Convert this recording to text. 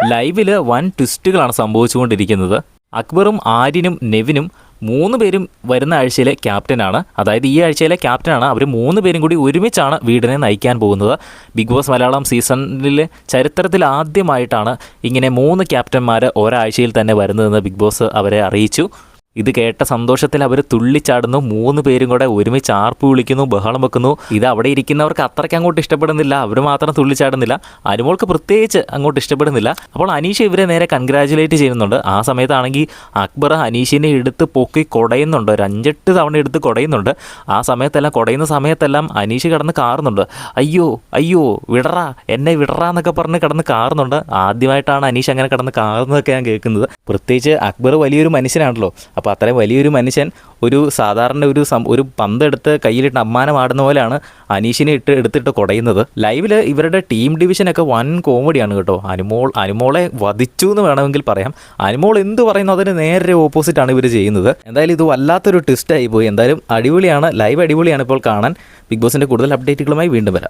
ലൈവില് വൻ ട്വിസ്റ്റുകളാണ് സംഭവിച്ചുകൊണ്ടിരിക്കുന്നത്. അക്ബറും ആര്യനും നെവിനും 3 പേരും വരുന്ന ആഴ്ചയിലെ ക്യാപ്റ്റനാണ്. അതായത് ഈ ആഴ്ചയിലെ ക്യാപ്റ്റനാണ്. അവർ 3 പേരും കൂടി ഒരുമിച്ചാണ് വീടിനെ നയിക്കാൻ പോകുന്നത്. ബിഗ് ബോസ് മലയാളം സീസണിൽ ചരിത്രത്തിൽ ആദ്യമായിട്ടാണ് ഇങ്ങനെ 3 ക്യാപ്റ്റന്മാർ ഒരാഴ്ചയിൽ തന്നെ വരുന്നതെന്ന് ബിഗ് ബോസ് അവരെ അറിയിച്ചു. ഇത് കേട്ട സന്തോഷത്തിൽ അവർ തുള്ളിച്ചാടുന്നു. 3 പേരും കൂടെ ഒരുമിച്ച് ആർപ്പ് വിളിക്കുന്നു, ബഹളം വെക്കുന്നു. ഇത് അവിടെ ഇരിക്കുന്നവർക്ക് അത്രയ്ക്ക് അങ്ങോട്ട് ഇഷ്ടപ്പെടുന്നില്ല. അവർ മാത്രം തുള്ളിച്ചാടുന്നില്ല. അനുമോൾക്ക് പ്രത്യേകിച്ച് അങ്ങോട്ട് ഇഷ്ടപ്പെടുന്നില്ല. അപ്പോൾ അനീഷ ഇവരെ നേരെ കൺഗ്രാജുലേറ്റ് ചെയ്യുന്നുണ്ട്. ആ സമയത്താണെങ്കിൽ അക്ബർ അനീഷിനെ എടുത്ത് പൊക്കി കുടയുന്നുണ്ട്. ഒരു 5-8 തവണ എടുത്ത് കുടയുന്നുണ്ട്. ആ സമയത്തെല്ലാം കുടയുന്ന സമയത്തെല്ലാം അനീഷ് കിടന്ന് കാറുന്നുണ്ട്. അയ്യോ അയ്യോ വിടറാ, എന്നെ വിടറാ എന്നൊക്കെ പറഞ്ഞ് കിടന്ന് കാറുന്നുണ്ട്. ആദ്യമായിട്ടാണ് അനീഷ് അങ്ങനെ കിടന്ന് കാറുന്നതൊക്കെ ഞാൻ കേൾക്കുന്നത്. പ്രത്യേകിച്ച് അക്ബർ വലിയൊരു മനുഷ്യനാണല്ലോ. അപ്പോൾ അത്രയും വലിയൊരു മനുഷ്യൻ സാധാരണ ഒരു പന്തെടുത്ത് കയ്യിലിട്ട് അമ്മാനം ആടുന്ന പോലെയാണ് അനീഷിനെ എടുത്തിട്ട് കുടയുന്നത്. ലൈവിൽ ഇവരുടെ ടീം ഡിവിഷനൊക്കെ വൻ കോമഡിയാണ് കേട്ടോ. അനുമോളെ വധിച്ചു എന്ന് വേണമെങ്കിൽ പറയാം. അനുമോൾ എന്ത് പറയുന്നു അതിന് നേരെ ഓപ്പോസിറ്റാണ് ഇവർ ചെയ്യുന്നത്. എന്തായാലും ഇത് വല്ലാത്തൊരു ട്വിസ്റ്റ് ആയി പോയി. എന്തായാലും അടിപൊളിയാണ്, ലൈവ് അടിപൊളിയാണ് ഇപ്പോൾ കാണാൻ. ബിഗ് ബോസിൻ്റെ കൂടുതൽ അപ്ഡേറ്റുകളുമായി വീണ്ടും വരാം.